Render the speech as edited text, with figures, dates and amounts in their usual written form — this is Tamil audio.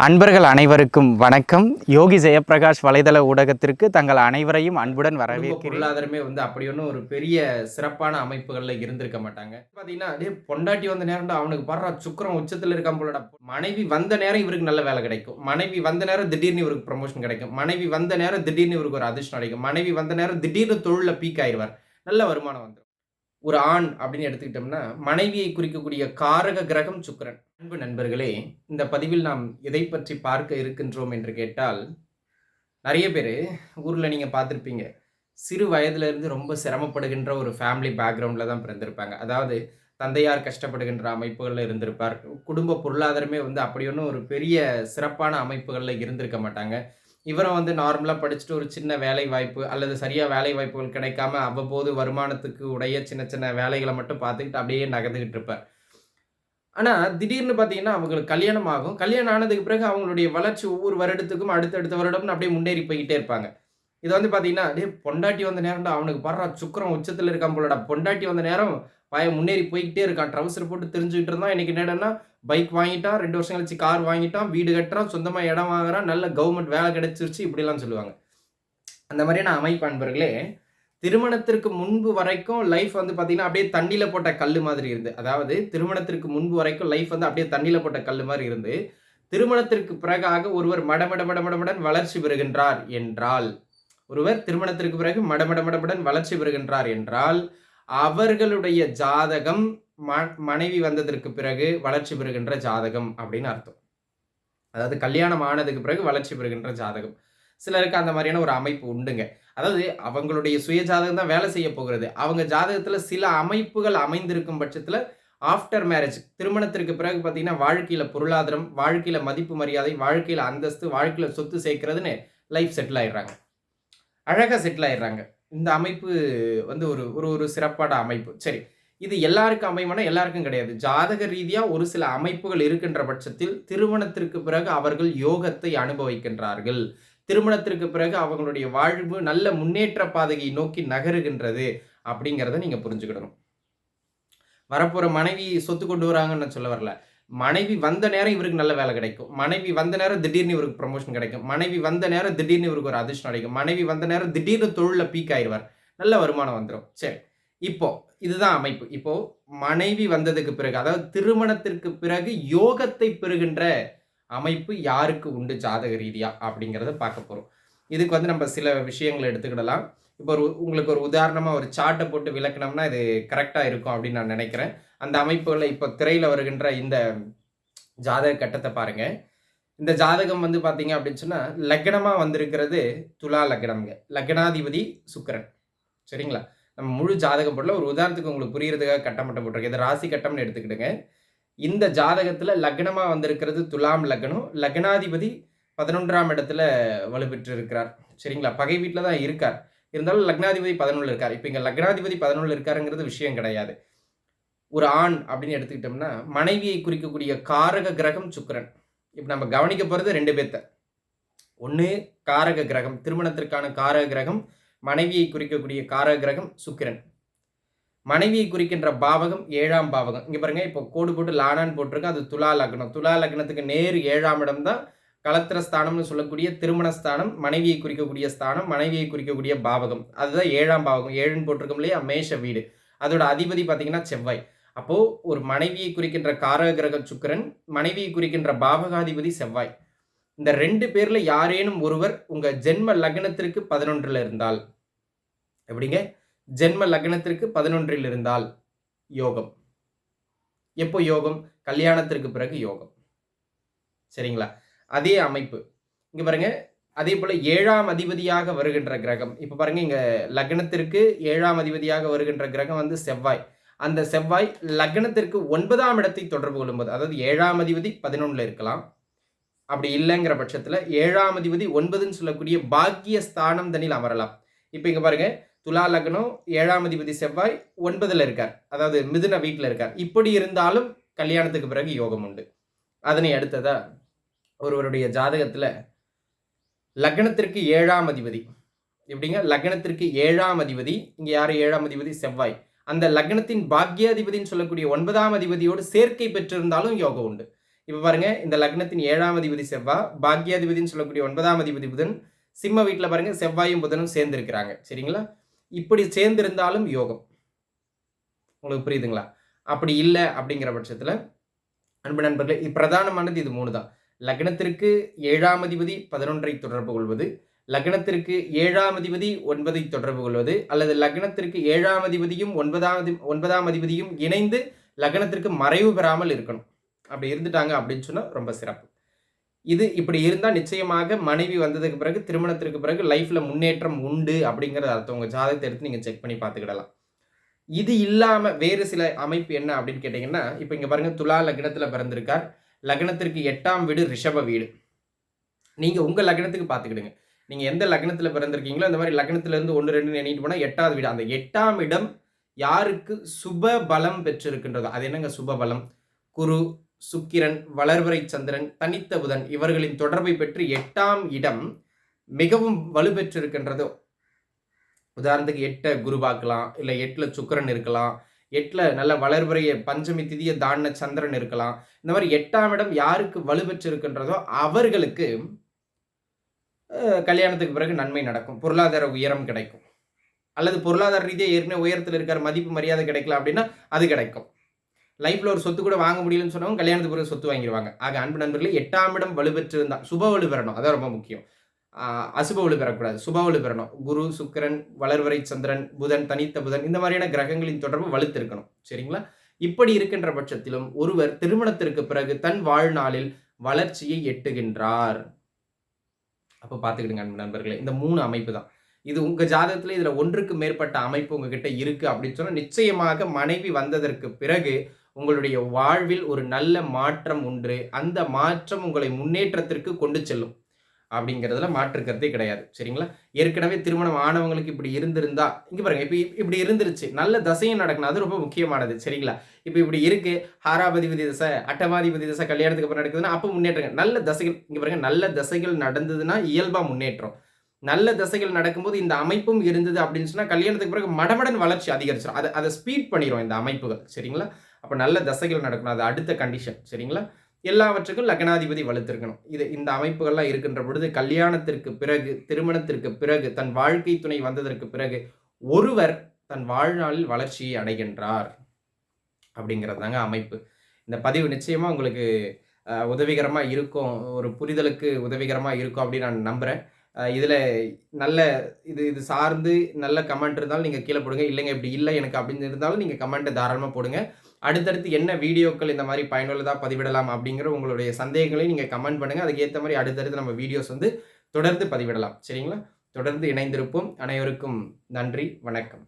அன்பர்கள் அனைவருக்கும் வணக்கம். யோகி ஜெயப்பிரகாஷ் வலைதள ஊடகத்திற்கு தங்கள் அனைவரையும் அன்புடன் வரவேற்கிறேன். பொருளாதாரமே அப்படி ஒன்றும் ஒரு பெரிய சிறப்பான அமைப்புகள்ல இருந்திருக்க மாட்டாங்க. பாத்தீங்கன்னா அப்படியே பொண்டாட்டி வந்த நேரம் அவனுக்கு படுற சுக்கிரம் உச்சத்துல இருக்கான் போலடா. மனைவி வந்த நேரம் இவருக்கு நல்ல வேலை கிடைக்கும். மனைவி வந்த நேரம் திடீர்னு இவருக்கு ப்ரமோஷன் கிடைக்கும். மனைவி வந்த நேரம் திடீர்னு இவருக்கு ஒரு அதிர்ஷ்டம் கிடைக்கும். மனைவி வந்த நேரம் திடீர்னு தொழில பீக் ஆயிடுவார். நல்ல வருமானம் வந்துடும். ஒரு ஆண் அப்படின்னு எடுத்துக்கிட்டோம்னா மனைவியை குறிக்கக்கூடிய காரக கிரகம் சுக்கிரன். அன்பு நண்பர்களே, இந்த பதிவில் நாம் எதை பற்றி பார்க்க இருக்கின்றோம் என்று கேட்டால், நிறைய பேர் ஊரில் நீங்கள் பார்த்துருப்பீங்க, சிறு வயதிலிருந்து ரொம்ப சிரமப்படுகின்ற ஒரு ஃபேமிலி பேக்ரவுண்டில் தான் பிறந்திருப்பாங்க. அதாவது தந்தையார் கஷ்டப்படுகின்ற அமைப்புகளில் இருந்திருப்பார். குடும்ப பொருளாதாரமே அப்படி ஒன்றும் ஒரு பெரிய சிறப்பான அமைப்புகளில் இருந்திருக்க மாட்டாங்க. இவரும் நார்மலாக படிச்சுட்டு ஒரு சின்ன வேலை வாய்ப்பு அல்லது சரியாக வேலை வாய்ப்புகள் கிடைக்காம அவ்வப்போது வருமானத்துக்கு உடைய சின்ன சின்ன வேலைகளை மட்டும் பார்த்துக்கிட்டு அப்படியே நகர்ந்துக்கிட்டு இருப்பார். ஆனால் திடீர்னு பார்த்தீங்கன்னா அவங்களுக்கு கல்யாணம் ஆகும். கல்யாணம் ஆனதுக்கு பிறகு அவங்களுடைய வளர்ச்சி ஒவ்வொரு வருடத்துக்கும் அடுத்தடுத்த வருடம்னு அப்படியே முன்னேறி போய்கிட்டே இருப்பாங்க. இது பார்த்தீங்கன்னா அப்படியே பொண்டாட்டி வந்த நேரம்டா அவனுக்கு படுற சுக்கிரம் உச்சத்தில் இருக்கான் போலடா. பொண்டாட்டி வந்த நேரம் முன்னேறி போய்கிட்டே இருக்கான். ட்ரவுசர் போட்டு தெரிஞ்சுக்கிட்டு இருந்தான். இன்னைக்கு என்னடனா பைக் வாங்கிட்டான், 2 வருஷம் கழிச்சு கார் வாங்கிட்டான், வீடு கட்டுறான், சொந்தமாக இடம் வாங்குறான், நல்ல கவர்மெண்ட் வேலை கிடைச்சிருச்சு, இப்படிலாம் சொல்லுவாங்க. அந்த மாதிரியான அமைப்பு அன்பர்களே, திருமணத்திற்கு முன்பு வரைக்கும் லைஃப் பார்த்தீங்கன்னா அப்படியே தண்ணியில போட்ட கல் மாதிரி இருந்து, அதாவது திருமணத்திற்கு முன்பு வரைக்கும் லைஃப் அப்படியே தண்ணியில போட்ட கல் மாதிரி இருந்து, திருமணத்திற்கு பிறகாக ஒருவர் மடமடன் வளர்ச்சி பெறுகின்றார் என்றால், ஒருவர் திருமணத்திற்கு பிறகு மடமடன் வளர்ச்சி பெறுகின்றார் என்றால், அவர்களுடைய ஜாதகம் மனைவி வந்ததற்கு பிறகு வளர்ச்சி பெறுகின்ற ஜாதகம் அப்படின்னு அர்த்தம். அதாவது கல்யாணம் ஆனதுக்கு பிறகு வளர்ச்சி பெறுகின்ற ஜாதகம். சிலருக்கு அந்த மாதிரியான ஒரு அமைப்பு உண்டுங்க. அதாவது அவங்களுடைய சுய ஜாதகம் தான் வேலை செய்ய போகிறது. அவங்க ஜாதகத்துல சில அமைப்புகள் அமைந்திருக்கும் பட்சத்துல ஆஃப்டர் மேரேஜ், திருமணத்திற்கு பிறகு பார்த்தீங்கன்னா வாழ்க்கையில பொருளாதாரம், வாழ்க்கையில மதிப்பு மரியாதை, வாழ்க்கையில அந்தஸ்து, வாழ்க்கையில சொத்து சேர்க்கிறதுன்னு லைஃப் செட்டில் ஆயிடுறாங்க. அழகா செட்டில் ஆயிடுறாங்க. இந்த அமைப்பு ஒரு ஒரு ஒரு சிறப்பான அமைப்பு. சரி, இது எல்லாருக்கும் அமையுமானா எல்லாருக்கும் கிடையாது. ஜாதக ரீதியா ஒரு சில அமைப்புகள் இருக்கின்ற பட்சத்தில் திருமணத்திற்கு பிறகு அவர்கள் யோகத்தை அனுபவிக்கின்றார்கள். திருமணத்திற்கு பிறகு அவங்களுடைய வாழ்வு நல்ல முன்னேற்ற பாதையை நோக்கி நகருகின்றது அப்படிங்கிறத நீங்க புரிஞ்சுக்கிடணும். வரப்போற மனைவி சொத்து கொண்டு வராங்கன்னு நான் சொல்ல வரல. மனைவி வந்த நேரம் இவருக்கு நல்ல வேலை கிடைக்கும். மனைவி வந்த நேரம் திடீர்னு இவருக்கு ப்ரமோஷன் கிடைக்கும். மனைவி வந்த நேரம் திடீர்னு இவருக்கு ஒரு அதிர்ஷ்டம் கிடைக்கும். மனைவி வந்த நேரம் திடீர்னு தொழில பீக் ஆயிடுவார். நல்ல வருமானம் வந்துடும். சரி, இப்போ இதுதான் அமைப்பு. இப்போ மனைவி வந்ததுக்கு பிறகு, அதாவது திருமணத்திற்கு பிறகு யோகத்தை பெறுகின்ற அமைப்பு யாருக்கு உண்டு ஜாதக ரீதியா அப்படிங்கிறத பார்க்க போறோம். இதுக்கு நம்ம சில விஷயங்களை எடுத்துக்கிடலாம். இப்போ உங்களுக்கு ஒரு உதாரணமா ஒரு சார்ட்டை போட்டு விளக்கணும்னா இது கரெக்டா இருக்கும் அப்படின்னு நான் நினைக்கிறேன். அந்த அமைப்புகளை இப்போ திரையில வருகின்ற இந்த ஜாதக கட்டத்தை பாருங்க. இந்த ஜாதகம் பார்த்தீங்க அப்படின்னு சொன்னா லக்னமா வந்திருக்கிறது துலா லக்னம்ங்க. லக்னாதிபதி சுக்கிரன். சரிங்களா? நம்ம முழு ஜாதகம் போடல, ஒரு உதாரணத்துக்கு உங்களுக்கு புரியறதுக்காக கட்டம் மட்டும் போட்டிருக்கேன். இது ராசி கட்டம்னு எடுத்துக்கிடுங்க. இந்த ஜாதகத்துல லக்னமா வந்திருக்கிறது துலாம் லக்னம். லக்னாதிபதி 11ஆம் இடத்துல வலுப்பெற்று இருக்கிறார். சரிங்களா? பகை வீட்டில் தான் இருக்கார். இருந்தாலும் லக்னாதிபதி 11 இருக்கார். இப்போ இங்க லக்னாதிபதி 11 இருக்காருங்கிறது விஷயம் கிடையாது. ஒரு ஆண் அப்படின்னு எடுத்துக்கிட்டோம்னா மனைவியை குறிக்கக்கூடிய காரக கிரகம் சுக்கிரன். இப்போ நம்ம கவனிக்க போறது 2 பேர்த்த. ஒன்று காரக கிரகம், திருமணத்திற்கான காரக கிரகம், மனைவியை குறிக்கக்கூடிய காரக கிரகம் சுக்கிரன். மனைவியை குறிக்கின்ற பாவகம் 7ஆம் பாவகம். இங்க பாருங்க, இப்போ கோடு போட்டு லானான்னு போட்டிருக்கு. அது துலா லக்னம். துலா லக்னத்துக்கு நேர் 7ஆம் இடம் தான் கலத்திரஸ்தானம்னு சொல்லக்கூடிய திருமணஸ்தானம், மனைவியை குறிக்கக்கூடிய ஸ்தானம், மனைவியை குறிக்கக்கூடிய பாவகம். அதுதான் 7ஆம் பாவகம். 7ன்னு போட்டிருக்கோம் இல்லையா, மேஷ வீடு. அதோட அதிபதி பார்த்தீங்கன்னா செவ்வாய். அப்போ ஒரு மனைவியை குறிக்கின்ற காரக கிரக சுக்கிரன், மனைவியை குறிக்கின்ற பாவகாதிபதி செவ்வாய். இந்த 2 பேர்ல யாரேனும் ஒருவர் உங்க ஜென்ம லக்னத்திற்கு 11ல் இருந்தால், எப்படிங்க, ஜென்ம லக்னத்திற்கு 11ல் இருந்தால் யோகம். எப்போ யோகம்? கல்யாணத்திற்கு பிறகு யோகம். சரிங்களா? அதே அமைப்பு இங்க பாருங்க. அதே போல 7ஆம் அதிபதியாக வருகின்ற கிரகம், இப்ப பாருங்க, இங்க லக்னத்திற்கு 7ஆம் அதிபதியாக வருகின்ற கிரகம் செவ்வாய். அந்த செவ்வாய் லக்னத்திற்கு 9ஆம் இடத்தை தொடர்பு கொள்ளும்போது, அதாவது 7ஆம் அதிபதி 11ல் இருக்கலாம். அப்படி இல்லைங்கிற பட்சத்துல 7ஆம் அதிபதி 9ன்னு சொல்லக்கூடிய பாக்கிய ஸ்தானம் தனில் அமரலாம். இப்ப இங்க பாருங்க, துலா லக்னம், 7ஆம் அதிபதி செவ்வாய் 9ல் இருக்கார், அதாவது மிதுன வீட்டில் இருக்கார். இப்படி இருந்தாலும் கல்யாணத்துக்கு பிறகு யோகம் உண்டு. அதனை அடுத்ததா ஒருவருடைய ஜாதகத்துல லக்னத்திற்கு 7ஆம் அதிபதி, எப்படிங்க, லக்னத்திற்கு 7ஆம் அதிபதி, இங்க யாரு 7ஆம் அதிபதி? செவ்வாய். அந்த லக்னத்தின் பாக்கியாதிபதினு சொல்லக்கூடிய 9ஆம் அதிபதியோடு சேர்க்கை பெற்றிருந்தாலும் யோகம் உண்டு. இப்போ பாருங்க, இந்த லக்னத்தின் 7ஆம் அதிபதி செவ்வாய், பாக்கியாதிபதின்னு சொல்லக்கூடிய 9ஆம் அதிபதி புதன், சிம்ம வீட்ல பாருங்க செவ்வாயும் புதனும் சேர்ந்து இருக்கிறாங்க. சரிங்களா? இப்படி சேர்ந்திருந்தாலும் யோகம். உங்களுக்கு புரியுதுங்களா? அப்படி இல்ல அப்படிங்கிற பட்சத்துல, அன்பு நண்பர்களே, பிரதானமானது இது 3 தான். லக்னத்திற்கு 7ஆம் அதிபதி 11ஐ தொடர்பு கொள்வது, லக்னத்திற்கு 7ஆம் அதிபதி 9ஐ தொடர்பு கொள்வது, அல்லது லக்னத்திற்கு 7ஆம் அதிபதியும் 9ஆம் அதிபதியும் இணைந்து லக்னத்திற்கு மறைவு பெறாமல் இருக்கணும். அப்படி இருந்துட்டாங்க அப்படின்னு சொன்னா ரொம்ப சிறப்பு. இது இப்படி இருந்தா நிச்சயமாக மனைவி வந்ததுக்கு பிறகு, திருமணத்திற்கு பிறகு லைஃப்ல முன்னேற்றம் உண்டு அப்படிங்கிறது அர்த்தம். உங்க ஜாதகத்தை எடுத்து நீங்க செக் பண்ணி பார்த்துக்கிடலாம். இது இல்லாம வேறு சில அமைப்பு என்ன அப்படின்னு கேட்டீங்கன்னா, இப்ப இங்க பாருங்க, துலா லக்னத்துல பிறந்திருக்கார். லக்னத்திற்கு 8ஆம் வீடு ரிஷப வீடு. நீங்க உங்க லக்னத்துக்கு பார்த்துக்கிடுங்க. நீங்க எந்த லக்னத்துல பிறந்திருக்கீங்களோ, அந்த மாரி லக்னத்துல இருந்து 1, 2ன்னு எண்ணிட்டு போனா 8வது வீடு. அந்த 8ஆம் இடம் யாருக்கு சுப பலம் பெற்றிருக்கின்றதோ, அது என்னங்க சுப பலம்? குரு, சுக்கிரன், வளர்வரை சந்திரன், தனித்த புதன் இவர்களின் தொடர்பை பெற்று 8ஆம் இடம் மிகவும் வலுப்பெற்றிருக்கின்றதோ, உதாரணத்துக்கு 8 குரு பார்க்கலாம், இல்ல 8ல சுக்கிரன் இருக்கலாம், 8ல நல்ல வளர்வரைய பஞ்சமி திதிய தாண்டின சந்திரன் இருக்கலாம். இந்த மாதிரி 8ஆம் இடம் யாருக்கு வலுப்பெற்றிருக்கின்றதோ அவர்களுக்கு கல்யாணத்துக்கு பிறகு நன்மை நடக்கும். பொருளாதார உயரம் கிடைக்கும். அல்லது பொருளாதார ரீதியா ஏற்கனவே உயரத்துல இருக்காரு, மதிப்பு மரியாதை கிடைக்கல அப்படின்னா அது கிடைக்கும். லைஃப்ல ஒரு சொத்து கூட வாங்க முடியலன்னு சொன்னவங்க கல்யாணத்துக்கு பிறகு சொத்து வாங்கிருவாங்க. ஆக அன்பு நண்பர்களே, 8ஆம் இடம் வலுப்பெற்றிருந்தா சுப வலு பெறணும். அதான் ரொம்ப முக்கியம். அசுப வலு பெறக்கூடாது. சுப வலு பெறணும். குரு, சுக்கிரன், வளர்வரை சந்திரன், புதன், தனித்த புதன் இந்த மாதிரியான கிரகங்களின் தொடர்பு வலுத்திருக்கணும். சரிங்களா? இப்படி இருக்கின்ற பட்சத்திலும் ஒருவர் திருமணத்திற்கு பிறகு தன் வாழ்நாளில் வளர்ச்சியை எட்டுகின்றார். அப்ப பார்த்துக்கிடுங்க அன்பு நண்பர்களே. இந்த 3 அமைப்பு தான். இது உங்க ஜாதகத்துல இதுல 1க்கு மேற்பட்ட அமைப்பு உங்ககிட்ட இருக்கு அப்படின்னு சொன்னா, நிச்சயமாக மனைவி வந்ததற்கு பிறகு உங்களுடைய வாழ்வில் ஒரு நல்ல மாற்றம் உண்டு. அந்த மாற்றம் உங்களை முன்னேற்றத்திற்கு கொண்டு செல்லும். அப்படிங்கிறதுல மாற்று கருத்தே கிடையாது. சரிங்களா? ஏற்கனவே திருமணம் ஆனவங்களுக்கு இப்படி இருந்திருந்தா, இங்க பாருங்க, இப்படி இருந்துருச்சு. நல்ல தசையும் நடக்கணும். அது ரொம்ப முக்கியமானது. சரிங்களா? இப்ப இப்படி இருக்கு. 6ஆதிபதி தசை, 8ஆதிபதி தசை கல்யாணத்துக்கு அப்புறம் நடக்குதுன்னா, அப்ப முன்னேற்றங்க. நல்ல தசைகள் இங்க பாருங்க, நல்ல தசைகள் நடந்ததுன்னா இயல்பா முன்னேற்றம். நல்ல தசைகள் நடக்கும்போது இந்த அமைப்பும் இருந்தது அப்படின்னு சொன்னா, கல்யாணத்துக்கு பிறகு மடமடன் வளர்ச்சி அதிகரிச்சிடும். அத ஸ்பீட் பண்ணிரும் இந்த அமைப்புகள். சரிங்களா? அப்ப நல்ல தசைகள் நடக்கணும். அது அடுத்த கண்டிஷன். சரிங்களா? எல்லாவற்றுக்கும் லக்னாதிபதி வலுத்திருக்கணும். இந்த அமைப்புகள்லாம் இருக்கின்ற பொழுது, கல்யாணத்திற்கு பிறகு, திருமணத்திற்கு பிறகு, தன் வாழ்க்கை துணை வந்ததற்கு பிறகு ஒருவர் தன் வாழ்நாளில் வளர்ச்சியை அடைகின்றார். அப்படிங்கிறது தாங்க அமைப்பு. இந்த பதிவு நிச்சயமா உங்களுக்கு உதவிகரமா இருக்கும். ஒரு புரிதலுக்கு உதவிகரமா இருக்கும் அப்படின்னு நான் நம்புறேன். இதுல நல்ல இது சார்ந்து நல்ல கமெண்ட் இருந்தாலும் நீங்க கீழ போடுங்க. இல்லைங்க இப்படி இல்ல எனக்கு அப்படின்னு இருந்தாலும் நீங்க கமெண்ட்ட தாராளமா போடுங்க. அடுத்தடுத்து என்ன வீடியோக்கள் இந்த மாரி பயனுள்ளதா பதிவிடலாம் அப்படிங்கிற உங்களுடைய சந்தேகங்களையும் நீங்க கமெண்ட் பண்ணுங்க. அதுக்கு ஏத்த மாரி அடுத்தடுத்து நம்ம வீடியோஸ் தொடர்ந்து பதிவிடலாம். சரிங்களா? தொடர்ந்து இணைந்திருப்போம். அனைவருக்கும் நன்றி. வணக்கம்.